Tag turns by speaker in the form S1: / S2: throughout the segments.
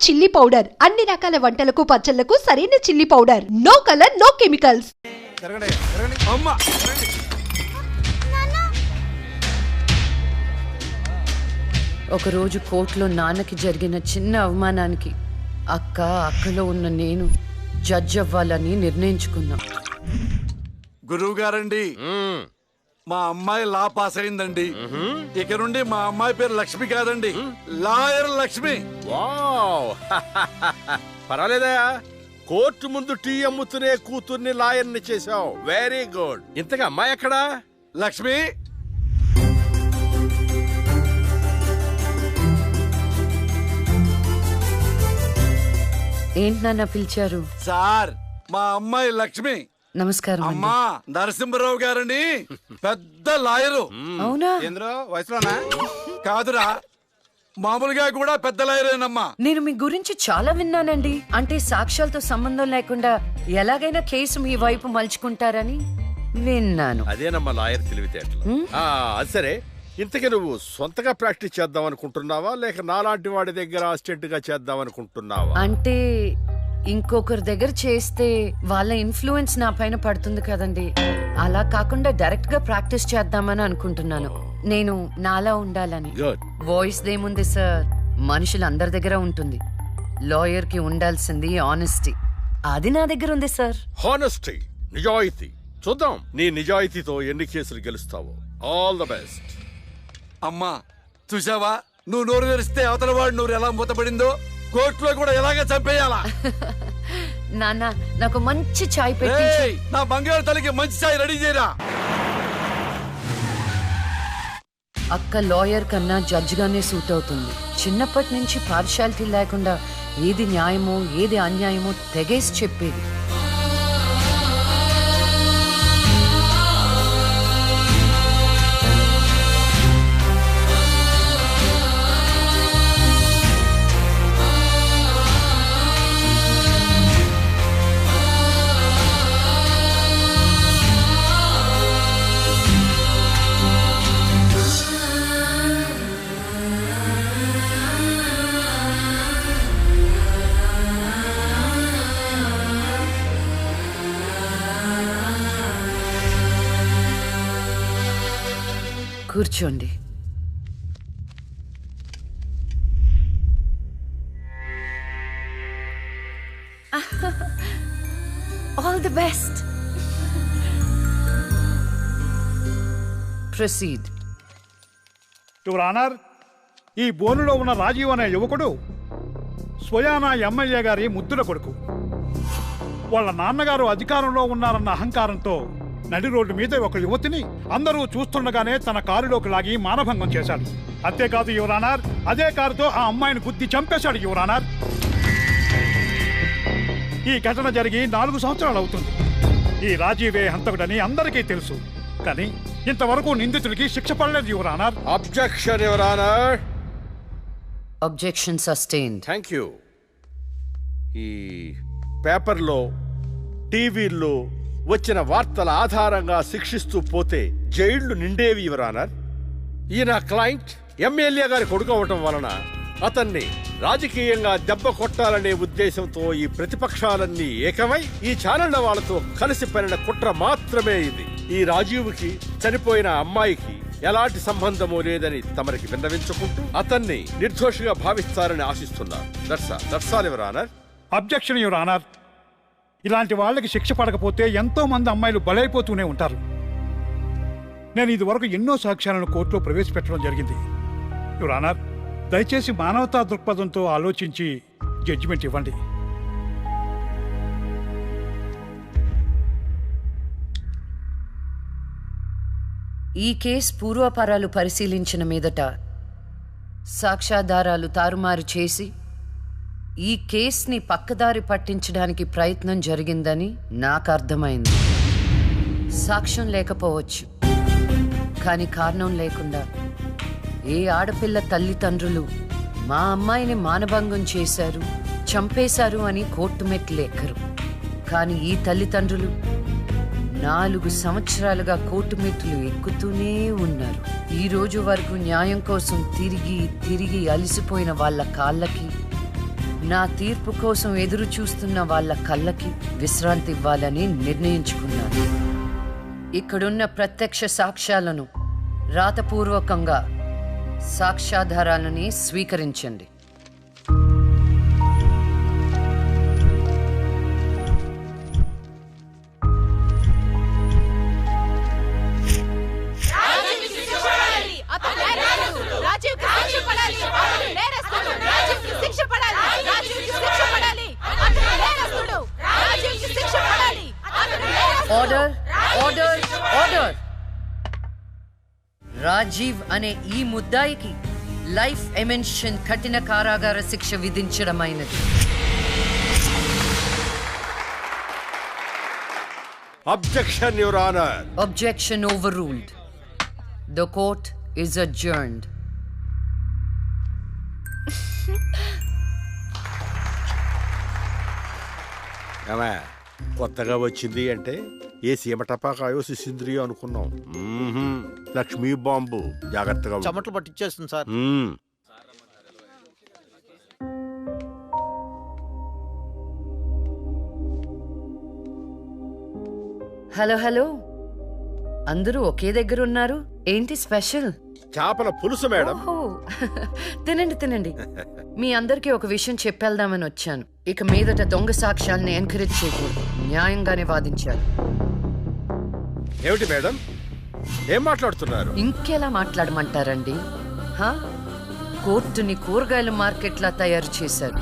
S1: Chilli powder అన్ని రకాల వంటలకు పచ్చళ్లకు సరైన chilli powder. No colour no chemicals.
S2: ఒకరోజు కోర్టులో నాన్నకి జరిగిన చిన్న అవమానానికి అక్కలో ఉన్న నేను జడ్జ్ అవ్వాలని నిర్ణయించుకున్నా.
S3: గురువు గారండి, మా అమ్మాయి లా పాస్ అయిందండి. ఇక నుండి మా అమ్మాయి పేరు లక్ష్మి కాదండి, లాయర్ లక్ష్మి.
S4: పర్వాలేదా, కోర్టు ముందు టీ అమ్ముతునే కూతుర్ని లాయర్ని చేసావు. Very good. ఇంతగా అమ్మాయి ఎక్కడా?
S3: లక్ష్మి,
S2: ఏంటి నాన్న పిలిచారు?
S3: సార్, మా అమ్మాయి లక్ష్మి.
S2: నమస్కారం.
S3: అమ్మా, నరసింహరావు గారని పెద్ద లాయరు.
S2: అవునా?
S3: వయసులోనా? కాదురా, మామూలుగా కూడా పెద్ద లాయరేనమ్మా.
S2: నేను మీ గురించి చాలా విన్నానండి. అంటే సాక్ష్యాలతో సంబంధం లేకుండా ఎలాగైనా కేసు మీ వైపు మలుచుకుంటారని విన్నాను.
S4: అదేనమ్మా లాయర్ తెలివితేటలు. అది సరే, ఇంతకీ నువ్వు సొంతగా ప్రాక్టీస్ చేద్దాం అనుకుంటున్నావా, లేక నాలాంటి వాడి దగ్గర అసిస్టెంట్ గా చేద్దాం అనుకుంటున్నావా?
S2: అంటే ఇంకొకరి దగ్గర చేస్తే వాళ్ళ ఇన్ఫ్లుయెన్స్ నా పైన పడుతుంది కదండి. అలా కాకుండా డైరెక్ట్ గా ప్రాక్టీస్ చేద్దామని అనుకుంటున్నాను. నేను నాలా ఉండాలని. వాయిస్ దేముంది సార్, మనుషులు అందరి దగ్గర ఉంటుంది. లాయర్ కి ఉండాల్సింది ఆనెస్టీ. అది నా దగ్గర ఉంది సార్.
S4: హానెస్టీ, నిజాయితీ. చూద్దాం నీ నిజాయితీతో ఎన్ని కేసులు గెలుస్తావో. All the best.
S3: అమ్మా, చూసావా, నువ్వు నోరు తెరిస్తే అవతల వాడు నోరు ఎలా మూతపడిందో, కోర్టులో కూడా ఎలాగ చంపేయాలా?
S2: నాన్న, నాకు మంచి చాయ్ పెట్టి.
S3: నా బంగారు తల్లికి మంచి చాయ్ రెడీ చేయరా.
S2: అక్క లాయర్ కన్నా జడ్జ్ గానే సూట్ అవుతుంది. చిన్నప్పటి నుంచి పార్షాలిటీ లేకుండా ఏది న్యాయమో ఏది అన్యాయమో తెగేసి చెప్పేది. కూర్చోండి. All the best. Proceed.
S5: Your honour, ఈ బోనులో ఉన్న రాజీవ్ అనే యువకుడు స్వయానా ఎమ్మెల్యే గారి ముద్దుల కొడుకు. వాళ్ళ నాన్నగారు అధికారంలో ఉన్నారన్న అహంకారంతో నడి రోడ్డు మీద ఒక యువతిని అందరూ చూస్తుండగానే తన కారులోకి లాగి మానభంగం చేశాడు. అంతేకాదు యువర్ ఆనర్, అదే కారుతో ఆ అమ్మాయిని గుద్ది చంపేశాడు యువర్ ఆనర్. ఈ ఘటన జరిగి 4 సంవత్సరాలు అవుతుంది. ఈ రాజీవే హంతకుడని అందరికీ తెలుసు, కానీ ఇంతవరకు నిందితుడికి శిక్ష పడలేదు your honour.
S4: Objection your honour.
S2: Objection sustained.
S4: Thank you. ఈ పేపర్లో టీవీల్లో వచ్చిన వార్తల ఆధారంగా శిక్షిస్తూ పోతే జైళ్లు నిండేవి యువర్ ఆనర్. ఈయన క్లయింట్ ఎమ్మెల్యే గారి కొడుకు అవటం వలన అతన్ని రాజకీయంగా దెబ్బ కొట్టాలనే ఉద్దేశంతో ఈ ప్రతిపక్షాలన్నీ ఏకమై ఈ ఛానళ్ల వాళ్ళతో కలిసి పనిన కుట్ర మాత్రమే ఇది. ఈ రాజీవ్కి చనిపోయిన అమ్మాయికి ఎలాంటి సంబంధమూ లేదని తమరికి విన్నవించుకుంటూ అతన్ని నిర్దోషిగా భావిస్తారని ఆశిస్తున్నారు. That's all your honour.
S5: Objection your honour. ఇలాంటి వాళ్ళకి శిక్ష పడకపోతే ఎంతో మంది అమ్మాయిలు బలైపోతూనే ఉంటారు. నేను ఇదివరకు ఎన్నో సాక్ష్యాలను కోర్టులో ప్రవేశపెట్టడం జరిగింది యువర్ ఆనర్. దయచేసి మానవతా దృక్పథంతో ఆలోచించి జడ్జిమెంట్ ఇవ్వండి.
S2: ఈ కేసు పూర్వాపరాలు పరిశీలించిన మీదట సాక్ష్యాధారాలు తారుమారు చేసి ఈ కేసుని పక్కదారి పట్టించడానికి ప్రయత్నం జరిగిందని నాకు అర్థమైంది. సాక్ష్యం లేకపోవచ్చు, కానీ కారణం లేకుండా ఏ ఆడపిల్ల తల్లిదండ్రులు మా అమ్మాయిని మానభంగం చేశారు, చంపేశారు అని కోర్టు మెట్లు ఎక్కరు. కానీ ఈ తల్లిదండ్రులు 4 సంవత్సరాలుగా కోర్టు మెట్లు ఎక్కుతూనే ఉన్నారు. ఈ రోజు వరకు న్యాయం కోసం తిరిగి తిరిగి అలసిపోయిన వాళ్ళ కాళ్ళకి నా తీర్పు కోసం ఎదురు చూస్తున్న వాళ్ళ కళ్ళకి విశ్రాంతి ఇవ్వాలని నిర్ణయించుకున్నాను. ఇక్కడున్న ప్రత్యక్ష సాక్ష్యాలను రాతపూర్వకంగా సాక్ష్యాధారాలని స్వీకరించండి. Order, order, order. రాజీవ్ అనే ఈ ముద్దాయికి లైఫ్ ఎమెన్షన్ కఠిన కారాగార శిక్ష విధించడమైనది.
S4: Objection your honour.
S2: Objection overruled. The court is adjourned.
S4: ఏమే, కొత్తగా వచ్చింది అంటే ఏ సీమ టపాకాయో సిసింద్రియో అనుకున్నాం. లక్ష్మీ బాంబు, జాగ్రత్తగా ఉండు.
S6: చెమటలు పట్టించేస్తుంది సార్.
S2: హలో హలో, అందరూ ఒకే దగ్గర ఉన్నారు. ఏంటి స్పెషల్?
S4: చేపల పులుసు మేడం.
S2: ఓహో, తినండి తినండి. మీ అందరికీ ఒక విషయం చెప్పేద్దామని వచ్చాను. ఇక మీదట దొంగ సాక్ష్యాలను ఎంకరేజ్ చేయకూడదు. న్యాయంగానే వాదించాలి.
S4: ఏమిటి మేడం, ఏం మాట్లాడుతున్నారు?
S2: ఇంకెలా మాట్లాడమంటారండి? హా? కోర్టుని కూరగాయల మార్కెట్లా తయారు చేశారు.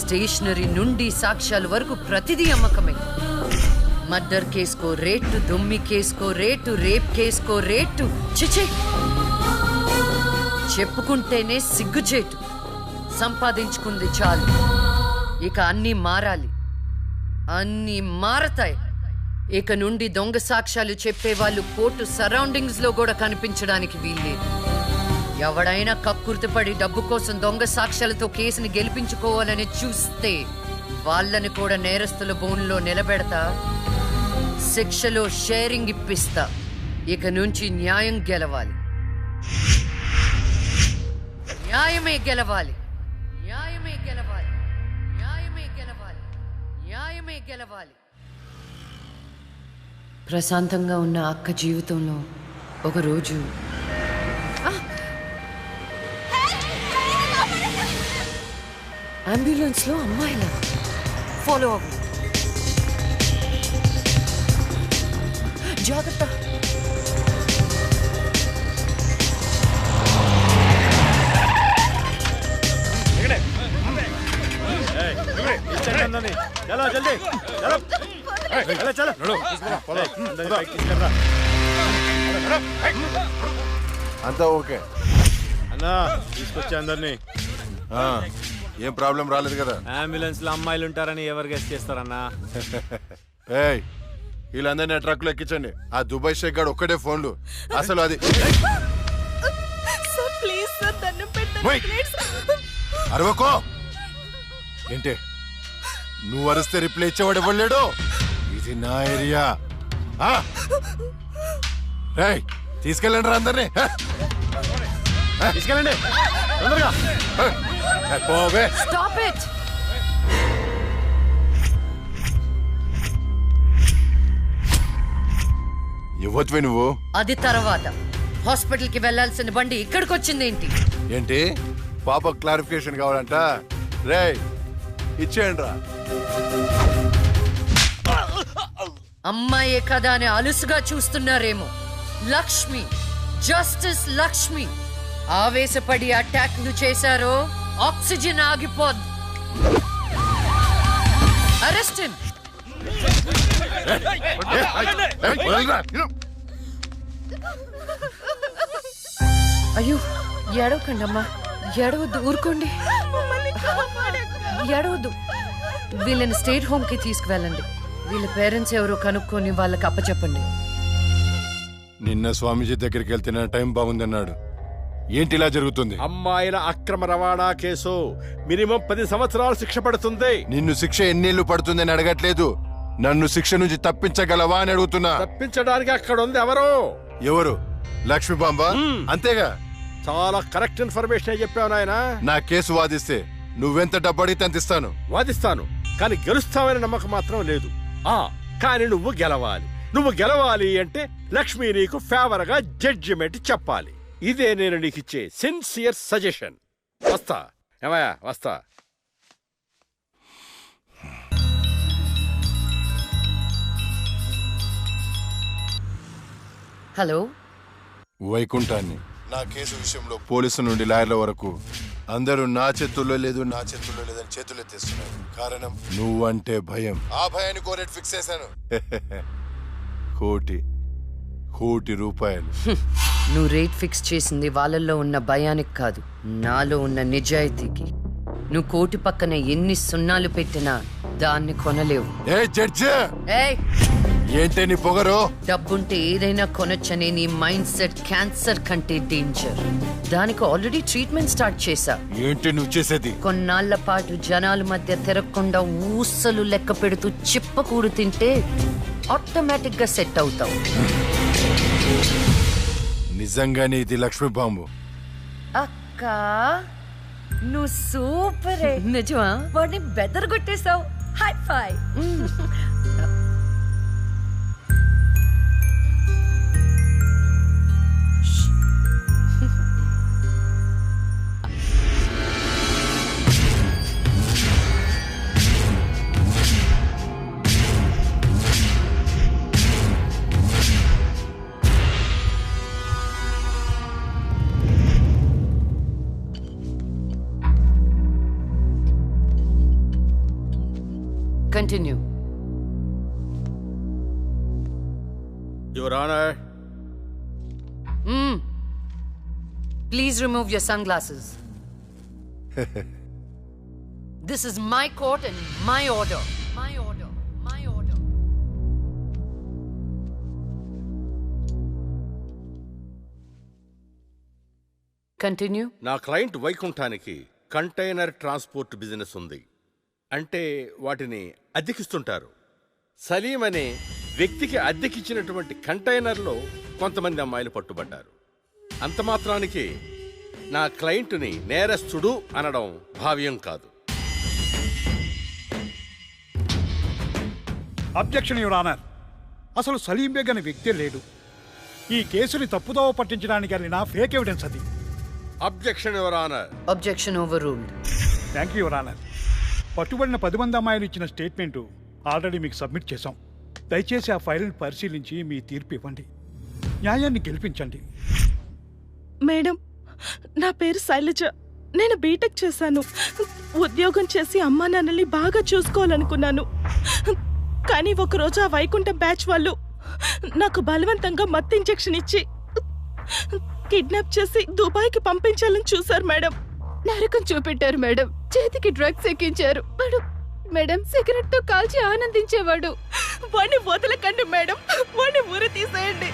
S2: స్టేషనరీ నుండి సాక్ష్యాల వరకు ప్రతిదీ అమ్మకమే. మర్డర్ కేసుకో రేటు, దొమ్మి కేసుకో రేటు, రేప్ కేసుకో రేటు. చిచి, చెప్పుకుంటేనే సిగ్గుచేటు. సంపాదించుకుంది చాలు. ఇక అన్నీ మారాలి. అన్నీ మారతాయి. ఇక నుండి దొంగ సాక్ష్యాలు చెప్పేవాళ్ళు కోర్టు సరౌండింగ్స్ లో కూడా కనిపించడానికి వీల్లేదు. ఎవడైనా కక్కుర్తిపడి డబ్బు కోసం దొంగ సాక్ష్యాలతో కేసుని గెలిపించుకోవాలని చూస్తే వాళ్ళని కూడా నేరస్తుల బోన్లో నిలబెడతా, శిక్షలో షేరింగ్ ఇప్పిస్తా. ఇక నుంచి న్యాయం గెలవాలి. న్యాయమే గెలవాలి. న్యాయమే గెలవాలి. న్యాయమే గెలవాలి. న్యాయమే గెలవాలి. ప్రశాంతంగా ఉన్న అక్క జీవితంలో ఒకరోజు అంబులెన్స్ లో అమ్మాయిల ఫాలో అవ్వు. జాగ్రత్త.
S7: అంతా ఓకే
S6: అన్నా, తీసుకొచ్చా అందరినీ.
S7: ఏం ప్రాబ్లం రాలేదు కదా?
S6: అంబులెన్స్ లో అమ్మాయిలు ఉంటారని ఎవరు గెస్ట్ చేస్తారన్నా?
S7: ఏయ్, వీళ్ళందరినీ ట్రక్ లో ఎక్కించండి. ఆ దుబాయ్ షేక్ గాడు ఒక్కడే ఫోన్లు. అసలు అది అరవకో. ఏంటే నువ్వు అరిస్తే రిప్లై ఇచ్చేవాడు ఇవ్వలేడు. ఇది నా ఏరియా. రేయ్, తీసుకెళ్ళండి రా అందరినీ.
S6: తీసుకెళ్ళండి తొందరగా.
S7: పోవే.
S2: Stop it!
S7: ఇవ్వచ్చువే నువ్వు.
S2: అది తర్వాత. హాస్పిటల్ కి వెళ్లాల్సిన బండి ఇక్కడికి వచ్చిందేంటి?
S7: ఏంటి పాప క్లారిఫికేషన్ కావాలంట? రేయ్, ఇచ్చేయండి రా.
S2: అమ్మాయే కదా అని అలుసుగా చూస్తున్నారేమో. లక్ష్మి, జస్టిస్ లక్ష్మి ఆవేశపడి అటాక్ ను చేశారో ఆక్సిజన్ ఆగిపోద్ది. Arrest him. అయ్యో, ఏడవకండి అమ్మా, ఏడవద్దు, ఊరుకోండి, ఏడవద్దు. వీళ్ళని స్టేట్ హోమ్ కి తీసుకువెళ్ళండి. వీళ్ళ పేరెంట్స్ ఎవరో కనుక్కొని వాళ్ళకి అప్పచెప్పండి.
S7: నిన్న స్వామీజీ దగ్గరికి వెళ్తే నా టైం బాగుందన్నాడు. ఏంటి ఇలా జరుగుతుంది?
S4: అమ్మాయిల అక్రమ రవాణా కేసు మినిమం 10 సంవత్సరాలు శిక్ష పడుతుంది.
S7: నిన్ను శిక్ష ఎన్నేళ్లు పడుతుందని అడగట్లేదు, నన్ను శిక్ష నుంచి తప్పించగలవా అని అడుగుతున్నా.
S4: తప్పించడానికి అక్కడ ఉంది ఎవరు?
S7: ఎవరు? లక్ష్మీబాంబ. అంతేగా?
S4: చాలా కరెక్ట్ ఇన్ఫర్మేషన్ చెప్పావు నాయన.
S7: నా కేసు వాదిస్తే నువ్వెంత డబ్బు అడిగితే అంత ఇస్తాను.
S4: వాదిస్తాను, కానీ గెలుస్తావనే నమ్మకం మాత్రం లేదు. కానీ నువ్వు గెలవాలి. నువ్వు గెలవాలి అంటే లక్ష్మి నీకు ఫేవర్ గా జడ్జిమెంట్ చెప్పాలి. ఇదే నేను నీకు ఇచ్చే సిన్సియర్ సజెషన్. వస్తా ఏమయ్యా, వస్తా.
S2: హలో,
S7: వైకుంఠాన్ని నా కేసు విషయంలో పోలీసు నుండి లాయర్ల వరకు అందరూ నా చేతుల్లో లేదు లేదని చేతులు ఎత్తేస్తున్నారు. కారణం నువ్వంటే భయం. ఆ భయాన్ని కోరేట్ ఫిక్స్ చేశాను. కోటి రూపాయలు.
S2: నువ్వు రేట్ ఫిక్స్ చేసింది వాళ్ళల్లో ఉన్న భయానికి కాదు, నాలో ఉన్న నిజాయితీకి. నువ్వు కోటి పక్కన ఎన్ని సున్నాలు పెట్టినా దాన్ని కొనలేవు.
S7: ఏ జడ్జి,
S2: ఏయ్,
S7: ఏంటే నీ పొగరు?
S2: డబ్బుంటే ఏదైనా కొనొచ్చనే నీ మైండ్ సెట్ క్యాన్సర్ కంటే డేంజర్. దానికి ఆల్రెడీ ట్రీట్మెంట్ స్టార్ట్ చేశా.
S7: ఏంటి నువ్వు చేసేది?
S2: కొన్నాళ్ల పాటు జనాల మధ్య తిరగకుండా ఊసలు లెక్క పెడుతూ చిప్పకూడు తింటే ఆటోమేటిక్ గా సెట్ అవుతావు.
S7: నిజంగానే ఇది లక్ష్మీ బాంబు.
S2: అక్క, నువ్వు సూపరే. నిజమా? వాడిని బెదర్ కొట్టేశావు. High five. Continue.
S4: Your Honor.
S2: Please remove your sunglasses. This is my court and my order. My order. My order. Continue.
S4: నా క్లయింట్ వైకుంఠానికి కంటైనర్ ట్రాన్స్పోర్ట్ బిజినెస్ ఉంది. అంటే వాటిని అద్దెకిస్తుంటారు. సలీం అనే వ్యక్తికి అద్దెకిచ్చినటువంటి కంటైనర్లో కొంతమంది అమ్మాయిలు పట్టుబడ్డారు. అంత మాత్రానికి నా క్లయింట్ని నేరస్తుడు అనడం భావ్యం కాదు.
S5: Objection your honour. అసలు సలీం బేగ్ అనే వ్యక్తే లేడు. ఈ కేసుని తప్పుదోవ పట్టించడానికి వెళ్ళిన ఫేక్ ఎవిడెన్స్ అది.
S4: Objection your honour.
S2: Objection overruled.
S5: Thank you your honour. పట్టుబడిన 10 మంది అమ్మాయిలు ఇచ్చిన స్టేట్మెంటు ఆల్రెడీ మీకు సబ్మిట్ చేశాం. దయచేసి ఆ ఫైల్ని పరిశీలించి మీ తీర్పు ఇవ్వండి. న్యాయాన్ని గెలిపించండి.
S8: మేడం, నా పేరు శైలజ. నేను బీటెక్ చేశాను. ఉద్యోగం చేసి అమ్మా నాన్నల్ని బాగా చూసుకోవాలనుకున్నాను. కానీ ఒకరోజు ఆ వైకుంఠం బ్యాచ్ వాళ్ళు నాకు బలవంతంగా మత్తు ఇంజెక్షన్ ఇచ్చి కిడ్నాప్ చేసి దుబాయ్కి పంపించాలని చూశారు మేడం.
S9: నరకం చూపెట్టారు మేడం. చేతికి డ్రగ్స్ ఎక్కించారు మేడం. సిగరెట్ తో కాల్చి ఆనందించేవాడు.
S8: వాడిని వదలకండి మేడం, వాడిని ఉరి తీసేయండి.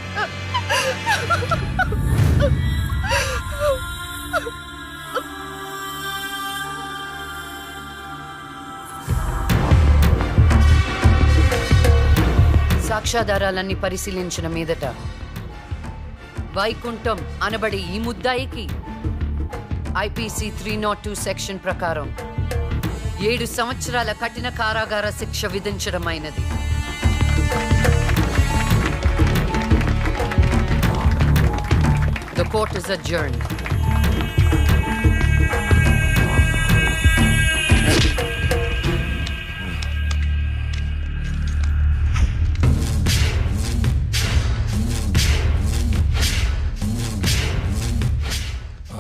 S2: సాక్ష్యాధారాలన్నీ పరిశీలించిన మీదట వైకుంఠం అనబడి ఈ ముద్దాయికి ఐపీసీ 302 సెక్షన్ ప్రకారం 7 సంవత్సరాల కఠిన కారాగార శిక్ష విధించడమైనది. The court is adjourned.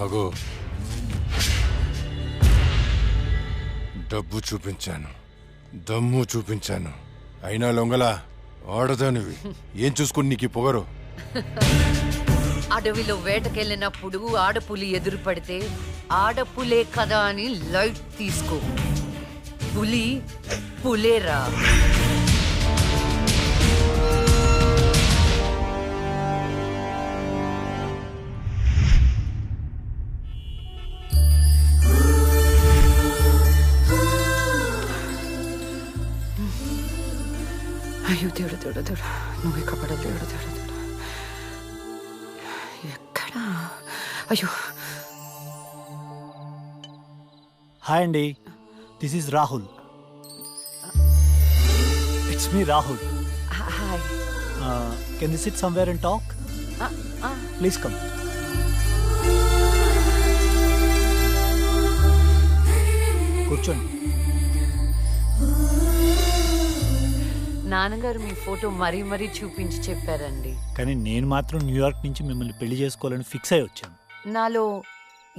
S7: ఆగో, డబ్బు చూపించాను, దమ్ము చూపించాను, అయినా లొంగలా ఆడదానివి. ఏం చూసుకుని నీకు పొగరు?
S2: అడవిలో వేటకెళ్ళినప్పుడు ఆడపులి ఎదురు పడితే ఆడపులే కదా అని లైట్ తీసుకో. పులి పులేరా. అయ్యో దేవుడు దేవుడు దేవుడు, నువ్వు ఎక్కడ దేవుడు దేవుడు దేవుడు, ఎక్కడా? అయ్యో.
S10: హాయ్ అండి, this is Rahul. It's me Rahul.
S2: Hi.
S10: Can we sit somewhere and talk? Please come. కూర్చోండి.
S2: నాన్నగారు మీ ఫోటో మరీ మరీ చూపించి చెప్పారండి.
S10: కానీ నేను మాత్రం న్యూయార్క్ నుంచి మిమ్మల్ని పెళ్లి చేసుకోవాలని ఫిక్స్ అయి వచ్చాను.
S2: నాలో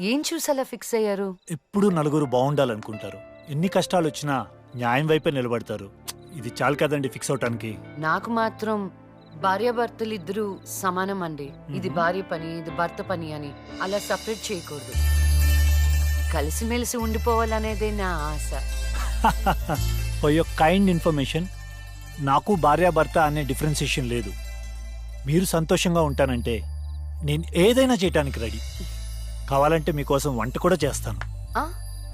S2: ఏం చూసేలా ఫిక్స్ అయ్యారు?
S10: ఎప్పుడూ నలుగురు బాగుండాలనుకుంటారు. ఎన్ని కష్టాలు వచ్చినా న్యాయం వైపే నిలబడతారు. ఇది చాలు కదండి ఫిక్స్ అవటానికి.
S2: నాకు మాత్రం భార్యాభర్తలు ఇద్దరు సమానం అండి. ఇది భార్య పని, ఇది భర్త పని అని అలా సపరేట్ చేయకూడదు. కలిసిమెలిసి ఉండిపోవాలనేదే నా ఆశ.
S10: ఫర్ యువర్ కైండ్ ఇన్ఫర్మేషన్, నాకు భార్యాభర్త అనే డిఫరెన్సియేషన్ లేదు. మీరు సంతోషంగా ఉంటానంటే నేను ఏదైనా చేయటానికి రెడీ. కావాలంటే మీకోసం వంట కూడా చేస్తాను.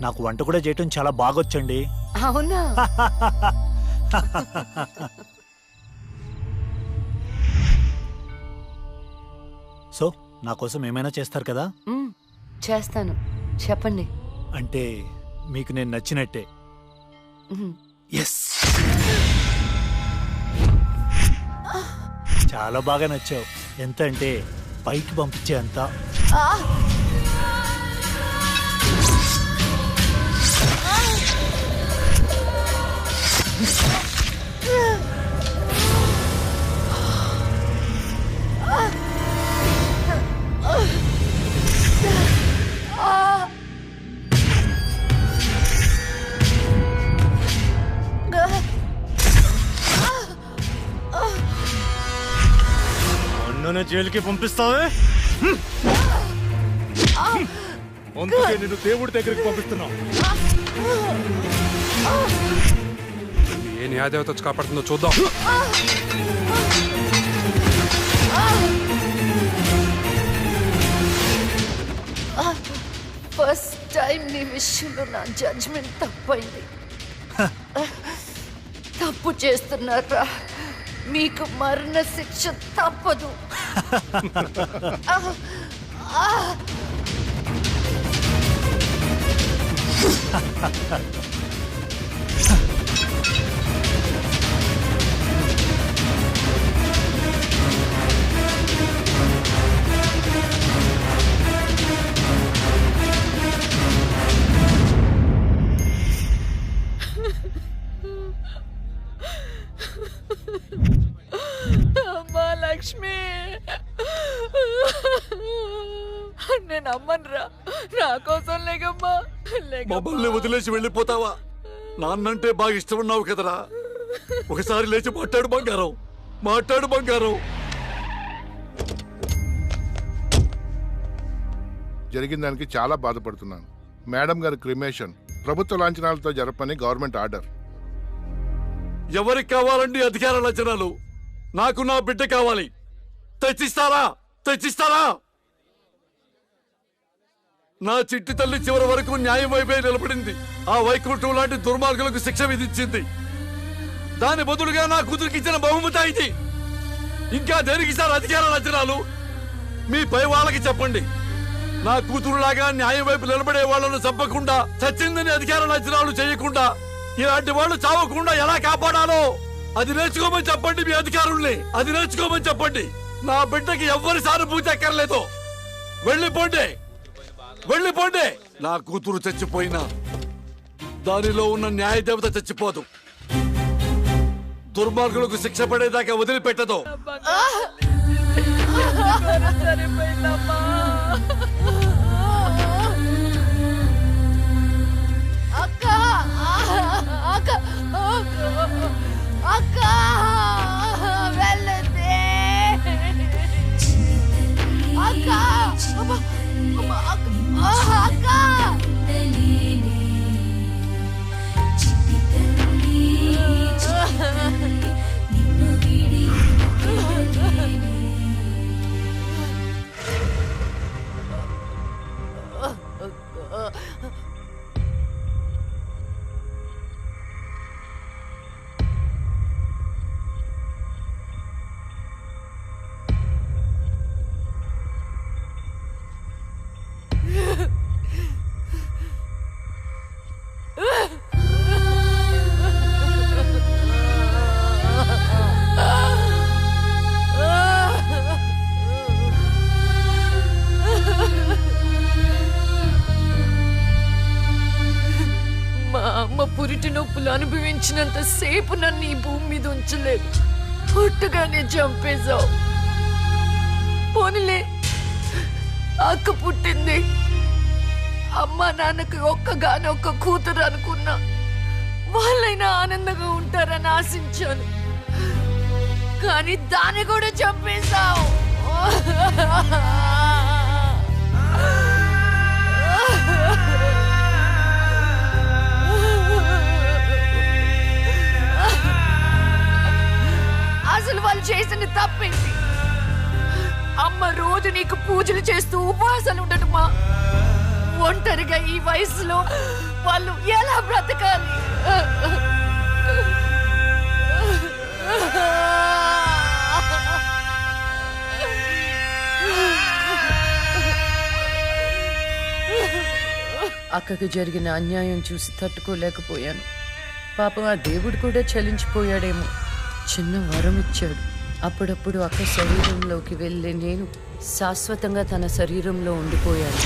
S10: నాకు వంట కూడా చేయటం చాలా బాగొచ్చండి.
S2: అవునా?
S10: సో నా కోసం ఏమైనా చేస్తారు కదా?
S2: చేస్తాను, చెప్పండి.
S10: అంటే మీకు నేను నచ్చినట్టే. ఎస్, చాలా బాగా నచ్చావు. ఎంత అంటే పైకి పంపించే అంత.
S6: అన్ననే జైలుకి పంపిస్తావే? అందుకే నేను దేవుడి దగ్గరికి పంపిస్తున్నావు.
S11: ఏ న్యాయదేవత వచ్చి కాపాడుతుందో చూద్దాం.
S2: ఫస్ట్ టైం నీ విషయంలో నా జడ్జ్మెంట్ తప్పైంది. తప్పు చేస్తున్నారా? మీకు మరణ శిక్ష తప్పదు.
S8: అమ్మా లక్ష్మి, నేను అమ్మనురా. నా కోసం లేకమ్మా.
S3: మమ్మల్ని వదిలేసి వెళ్ళిపోతావా? నాన్నంటే బాగా ఇష్టం ఉన్నావు కదరా. ఒకసారి లేచి మాట్లాడు బంగారం, మాట్లాడు బంగారం.
S7: జరిగిన దానికి చాలా బాధపడుతున్నాను. మేడం గారి క్రిమేషన్ ప్రభుత్వ లాంఛనాలతో జరపని గవర్నమెంట్ ఆర్డర్.
S3: ఎవరికి కావాలండి అధికార లాంఛనాలు? నాకు నా బిడ్డ కావాలి. తెచ్చిస్తారా? తెచ్చిస్తారా? నా చిట్టి తల్లి చివరి వరకు న్యాయం వైపే నిలబడింది. ఆ వైకుంఠం లాంటి దుర్మార్గులకు శిక్ష విధించింది. దాని బదులుగా నా కూతురికి ఇచ్చిన బహుమతి ఇది. ఇంకా దేనికి సార్ అధికార లాంఛనాలు? మీ పై వాళ్ళకి చెప్పండి. నా కూతురులాగా న్యాయం వైపు నిలబడే వాళ్లను చంపకుండా, చచ్చిందని అధికార లాంఛనాలు చేయకుండా, ఇలాంటి వాళ్ళు చావకుండా ఎలా కాపాడాలో అది నేర్చుకోమని చెప్పండి. మీ అధికారుల్ని అది నేర్చుకోమని చెప్పండి. నా బిడ్డకి ఎవ్వరి సానుభూతి అక్కర్లేదు. వెళ్ళిపోండి, వెళ్ళిపోండి. నా కూతురు చచ్చిపోయినా దానిలో ఉన్న న్యాయ దేవత చచ్చిపోదు. దుర్మార్గులకు శిక్ష పడేదాకా వదిలిపెట్టదు.
S8: సరిపోయిందమ్మా.
S9: అక్క అక్క అక్క వెళ్ళదే అక్క అక్క.
S2: అమ్మ పురిటి నొప్పులు అనుభవించినంత సేపు నన్ను ఈ భూమి మీద ఉంచలేదు. పుట్టగానే చంపేశావు. పోనీలే, అక్క పుట్టింది. అమ్మ నాన్నకి ఒక్కగానొక్క కూతురు అనుకున్నా. వాళ్ళైనా ఆనందంగా ఉంటారని ఆశించాను. కానీ దాన్ని కూడా చంపేశావు. అసలు వాళ్ళు చేసిన తప్పేంటి? అమ్మ రోజు నీకు పూజలు చేస్తూ ఉపవాసాలు ఉండటమా? ఒంటరిగా ఈ వయసులో వాళ్ళు ఎలా బ్రతకాలి? అక్కకు జరిగిన అన్యాయం చూసి తట్టుకోలేకపోయాను. పాపం ఆ దేవుడు కూడా చలించిపోయాడేమో. చిన్న వరం ఇచ్చాడు. అప్పుడప్పుడు అక్క శరీరంలోకి వెళ్ళే నేను శాశ్వతంగా తన శరీరంలో ఉండిపోయాను.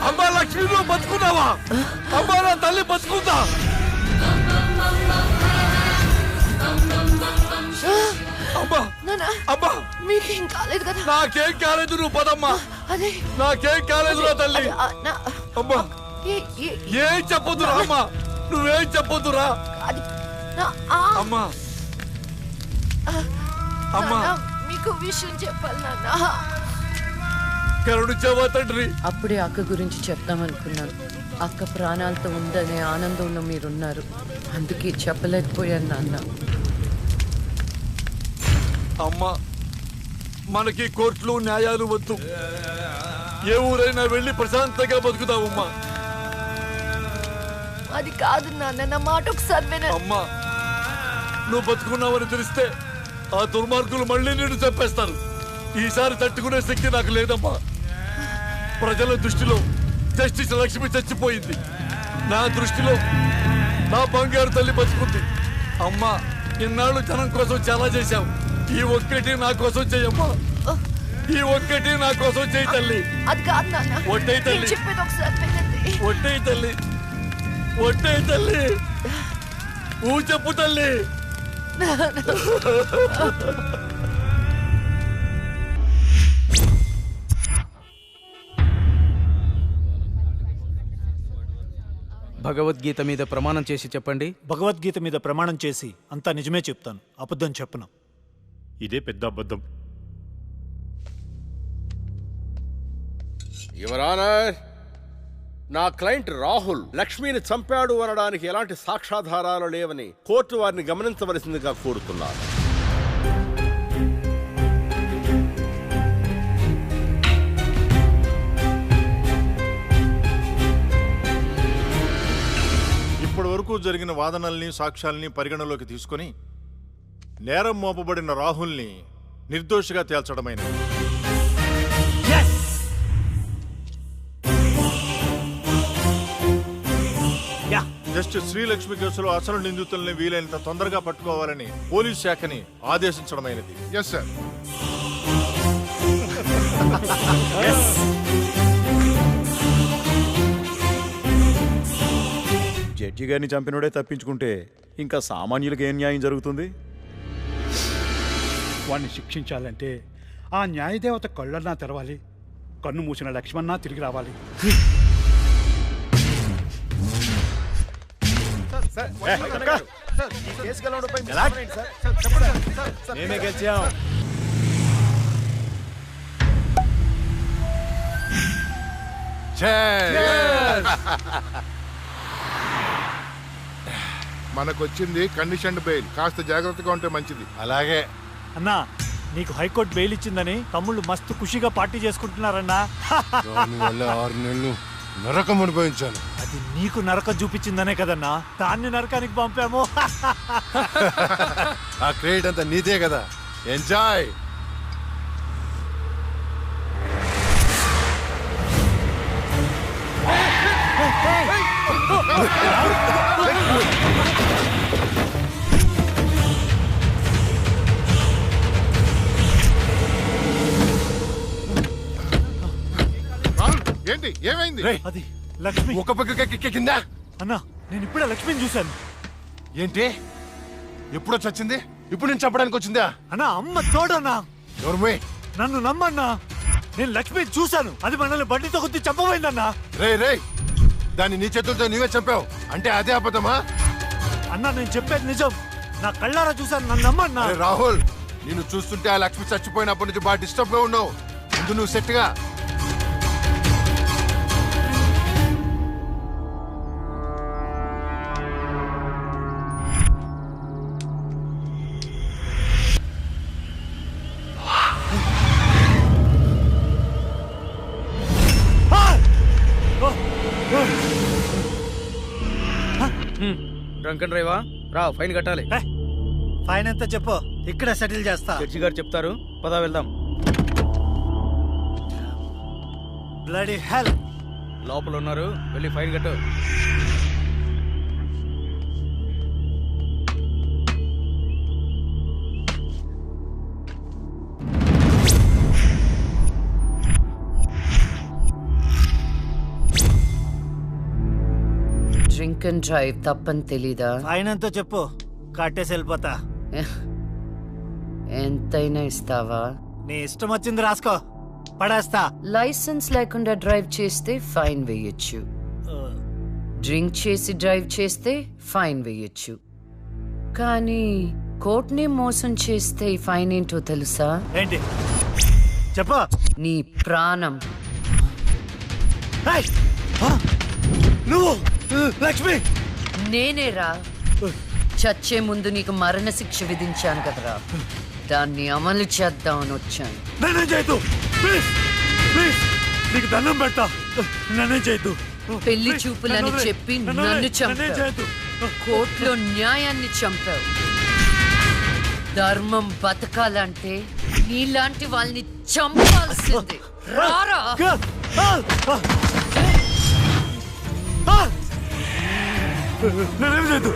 S3: అమ్మా లక్ష్మి, నువ్వు బతుకున్నావా? అమ్మా నా తల్లి బతుకుందా? అమ్మా
S2: మీకేం కాలేదు కదా?
S3: నాకేం కాలేదు, నువ్వు పదమ్మా.
S2: అదే
S3: నాకేం కాలేదు నా తల్లి. అమ్మా ఏం చెప్పొద్దురా అమ్మా, నువ్వేం చెప్పొద్దురా అమ్మా. అమ్మా
S2: మీకు విషయం చెప్పాలి నాన్న.
S3: కరుణించావా తండ్రి?
S2: అప్పుడే అక్క గురించి చెప్తామనుకున్నాను. అక్క ప్రాణాలతో ఉందనే ఆనందంలో మీరున్నారు. అందుకే చెప్పలేకపోయాను నాన్న.
S3: అమ్మా, మనకి కోర్టులు న్యాయాలు వద్దు. ఏ ఊరైనా వెళ్ళి ప్రశాంతంగా బతుకుతావమ్మా.
S2: అది కాదు నాన్న, నా మాట ఒకసారి వినండి.
S3: అమ్మా, నువ్వు బతుకున్నావని తెలిస్తే ఆ దుర్మార్గులు మళ్ళీ నిన్ను చంపేస్తారు. ఈసారి తట్టుకునే శక్తి నాకు లేదమ్మా. ప్రజల దృష్టిలో జస్టిస్ లక్ష్మి చచ్చిపోయింది. నా దృష్టిలో నా బంగారు తల్లి బతుకుంది. అమ్మా, ఇన్నాళ్ళు జనం కోసం చాలా చేశావు. ఈ ఒక్కటి నా కోసం చెయ్యమ్మా. ఈ ఒక్కటి నా కోసం చెయ్యి తల్లి.
S2: అది కాదు నాన్న,
S3: ఒట్టేయి తల్లి,
S2: చెప్పేది ఒకసారి వినండి.
S3: ఒట్టేయి తల్లి, ఒట్టేయి తల్లి, ఊ చెప్పు తల్లి.
S6: భగవద్గీత మీద ప్రమాణం చేసి చెప్పండి.
S10: భగవద్గీత మీద ప్రమాణం చేసి అంతా నిజమే చెప్తాను, అబద్ధం చెప్పను.
S6: ఇదే పెద్ద అబద్ధం.
S4: యువర్ ఆనర్, నా క్లయింట్ రాహుల్ లక్ష్మిని చంపాడు అనడానికి ఎలాంటి సాక్ష్యాధారాలు లేవని కోర్టు వారిని గమనించవలసిందిగా కోరుతున్నారు.
S7: ఇప్పటి వరకు జరిగిన వాదనల్ని సాక్ష్యాల్ని పరిగణలోకి తీసుకొని నేరం మోపబడిన రాహుల్ని నిర్దోషిగా తేల్చడమైనది. జస్టిస్ శ్రీలక్ష్మి కేసులో అసలు నిందితుల్ని వీలైనంత తొందరగా పట్టుకోవాలని పోలీస్ శాఖని ఆదేశించడమైనది. Yes sir.
S12: జడ్జి గారిని చంపినోడే తప్పించుకుంటే ఇంకా సామాన్యులకు ఏం న్యాయం జరుగుతుంది?
S5: వాణ్ణి శిక్షించాలంటే ఆ న్యాయదేవత కళ్ళన్నా తెరవాలి, కన్ను మూసిన లక్ష్మణ తిరిగి రావాలి.
S12: మేమే గెలిచాం.
S7: మనకొచ్చింది కండిషన్ బెయిల్. కాస్త జాగ్రత్తగా ఉంటే మంచిది. అలాగే
S10: అన్నా, నీకు హైకోర్టు బెయిల్ ఇచ్చిందని తమ్ముళ్ళు మస్తు ఖుషిగా పార్టీ చేసుకుంటున్నారన్నా.
S7: దానివల్ల 6 నెలలు నరకం అనుభవించాను.
S10: అది నీకు నరకం చూపించిందనే కదన్నా దాన్ని నరకానికి పంపాము.
S7: ఆ క్రెడిట్ అంతా నీదే కదా. ఎంజాయ్. ఏమైంది
S10: అది లక్ష్మి
S7: ఒక పక్క కింద.
S10: అన్నా నేను ఇప్పుడే లక్ష్మిని చూశాను.
S7: ఏంటి ఎప్పుడో చచ్చింది? ఇప్పుడు నేను చంపడానికి వచ్చిందా?
S10: అన్నా అమ్మ తోడన్నా.
S7: ఎవరు?
S10: నన్ను నమ్మన్నా, నేను లక్ష్మిని చూశాను. అది మనల్ని బండితో కొద్ది చంపబోయిందన్నా.
S7: రే దాన్ని నీ చేతులతో నీవే చంపావు అంటే అదే అబద్ధమా?
S10: అన్నా నేను చెప్పేది నిజం, నా కళ్ళారా చూశాను, నన్ను నమ్మన్నా.
S7: రాహుల్, నేను చూస్తుంటే ఆ లక్ష్మి చచ్చిపోయినప్పటి నుంచి బాగా డిస్టర్బ్ గా ఉన్నావు. ముందు నువ్వు సెట్ గా.
S6: డ్రంక్ అండ్ డ్రైవా? రా, ఫైన్ కట్టాలి.
S10: ఫైన్ ఎంత చెప్పు, ఇక్కడ సెటిల్ చేస్తా.
S6: జడ్జి గారు చెప్తారు, పదా వెళ్దాం.
S10: బ్లడీ హెల్,
S6: లోపల ఉన్నారు, వెళ్ళి ఫైన్ కట్టు.
S2: డ్రింక్ అండ్ డ్రైవ్ తప్పని తెలీదా?
S10: ఫైన్ ఎంతో చెప్పు, కట్టేసి వెళ్ళిపోతా.
S2: ఎంతైనా ఇస్తావా?
S10: నీ ఇష్టం వచ్చింది రాసుకో, పడేస్తా.
S2: లైసెన్స్ లేకుండా డ్రైవ్ చేస్తే ఫైన్ వేయొచ్చు, డ్రింక్ చేసి డ్రైవ్ చేస్తే ఫైన్ వేయొచ్చు, కానీ కోర్టుని మోసం చేస్తే ఈ ఫైన్ ఏంటో తెలుసా?
S10: ఏంటి చెప్పు.
S2: నీ ప్రాణం.
S10: నువ్వు లక్ష్మి?
S2: నేనేరా, చచ్చే ముందు నీకు మరణ శిక్ష విధించాను కదరా, దాన్ని అమలు చేద్దామని వచ్చాను.
S10: నన్నే చేయదు ప్లీజ్, ప్లీజ్ నీకు దండం పెడతా, నన్నే చేయదు.
S2: పెళ్లి చూపులని చెప్పి నన్ను చంపావు, కోర్టులో న్యాయాన్ని చంపావు. ధర్మం బతకాలంటే నీలాంటి వాళ్ళని చంపాల్సిందే. రారా.
S10: నేనేం చేయదు.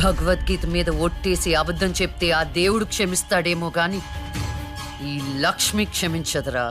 S2: భగవద్గీత మీద ఒట్టేసి అబద్ధం చెప్తే ఆ దేవుడు క్షమిస్తాడేమో గాని ఈ లక్ష్మి క్షమించదురా.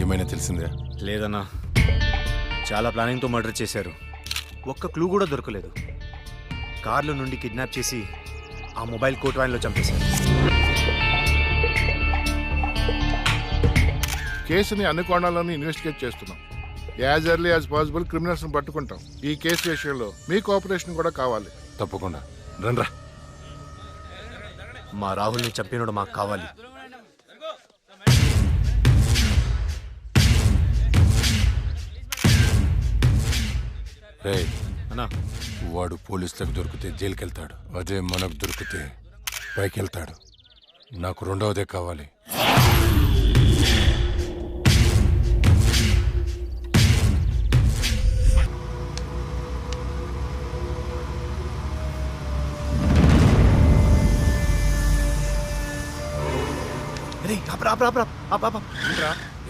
S7: ఏమైనా తెలిసిందే?
S12: లేదన్నా, చాలా ప్లానింగ్తో మర్డర్ చేశారు. ఒక్క క్లూ కూడా దొరకలేదు. కార్లో నుండి కిడ్నాప్ చేసి ఆ మొబైల్ కోట్ వ్యాన్లో చంపేశారు.
S7: కేసుని అన్ని కోణాలను ఇన్వెస్టిగేట్ చేస్తున్నాం. As early as possible criminals ని పట్టుకుంటాం. ఈ కేసు విషయంలో మీ కోఆపరేషన్ కూడా కావాలి. తప్పకుండా రండ్రా.
S12: మా రాహుల్ని చంపినోడు మాకు కావాలి.
S7: రే అన్నా, వాడు పోలీసులకు దొరికితే జైలుకి వెళ్తాడు, అదే మనకు దొరికితే పైకి వెళ్తాడు. నాకు రెండవదే కావాలి.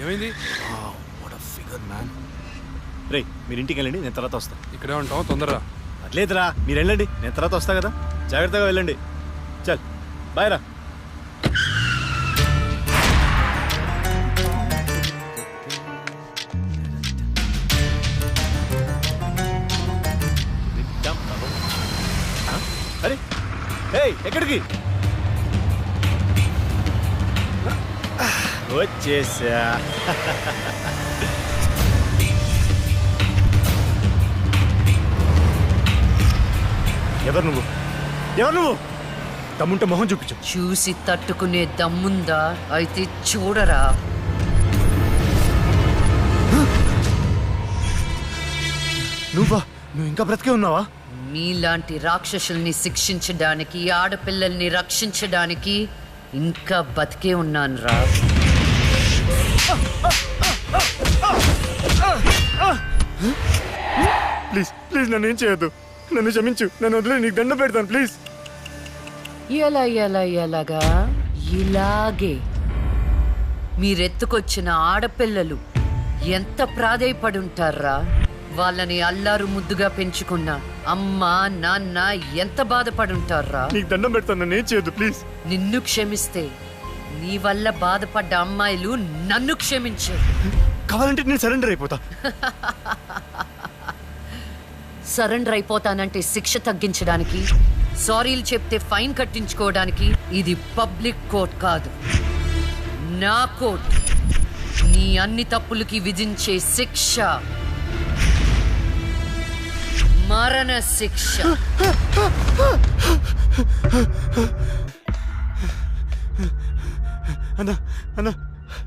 S11: ఏమైంది?
S12: రే, మీరు ఇంటికి వెళ్ళండి, నేను తర్వాత వస్తా.
S11: ఇక్కడే ఉంటాం, తొందరరా.
S12: అట్లేదురా, మీరు వెళ్ళండి, నేను తర్వాత వస్తా కదా. జాగ్రత్తగా వెళ్ళండి. చల్ బాయ్ రా. ఏయ్ ఎక్కడికి? వచ్చేసా. ఎవరు నువ్వు? ఎవరు నువ్వు? దమ్ముంటే మొహం చూపించు.
S2: చూసి తట్టుకునే దమ్ముందా? అయితే చూడరా.
S12: నువ్వు ఇంకా బ్రతికే ఉన్నావా?
S2: మీలాంటి రాక్షసుల్ని శిక్షించడానికి, ఆడపిల్లల్ని రక్షించడానికి ఇంకా బతికే ఉన్నాను రా.
S12: ప్లీజ్ ప్లీజ్ నన్ను ఏం చేయొద్దు. నన్ను క్షమించు. నన్ను వదిలే, నీకు దండం పెడతాను ప్లీజ్.
S2: ఎలాగా? ఇలాగే మీరెత్తుకొచ్చిన ఆడపిల్లలు ఎంత ప్రాధేయపడుంటారా? వాళ్ళని అల్లారు ముద్దుగా పెంచుకున్న అమ్మ నాన్న ఎంత బాధపడుంటారా?
S12: నీకు దండం పెడతాను, నన్ను ఏం చేయొద్దు ప్లీజ్.
S2: నిన్ను క్షమిస్తే నీ వల్ల బాధపడ్డ అమ్మాయిలు నన్ను క్షమించారు.
S12: కావాలంటే నేను సరెండర్ అయిపోతా.
S2: సరెండర్ అయిపోతానంటే శిక్ష తగ్గించడానికి, సారీలు చెప్తే ఫైన్ కట్టించుకోవడానికి. ఇది పబ్లిక్ కోర్ట్ కాదు, నా కోర్ట్. నీ అన్ని తప్పులకి విధించే శిక్ష మరణ శిక్ష.
S12: అన్నా అన్నా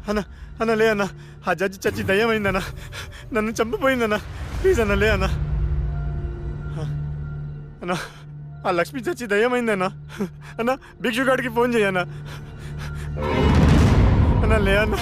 S12: అన్నా అన్న లే అన్న, ఆ జడ్జి చచ్చి దయ్యమైందన్నా, నన్ను చంపిపోయిందన్నా. ప్లీజ్ అన్న లే అన్న. అన్నా ఆ లక్ష్మి చచ్చి దయ్యమైందన్నా. అన్న భిక్షుగాడికి ఫోన్ చేయన్నా. అన్న లే అన్న.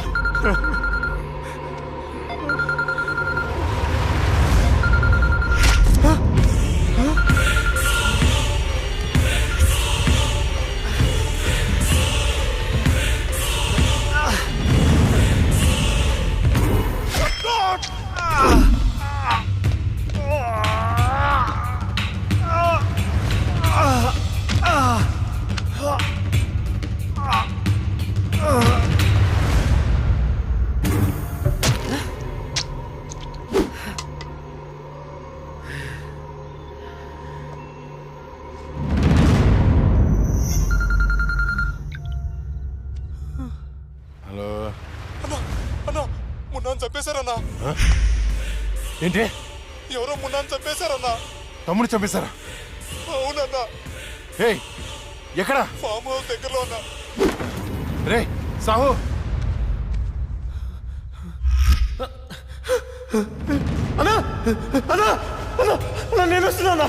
S7: హలో
S6: అన్నా మున్నాను చంపేశారన్నా.
S7: ఏంటి?
S6: ఎవరో మున్నాను చంపేశారన్నా.
S7: తమ్ముడు చంపేశారా?
S6: అవునన్నా.
S7: ఏయ్ ఎక్కడ?
S6: ఫామ్ హౌస్ దగ్గరలో ఉన్నా.
S7: రే సాహు,
S12: అన్నా అన్నా అన్నా నేను వస్తున్నా.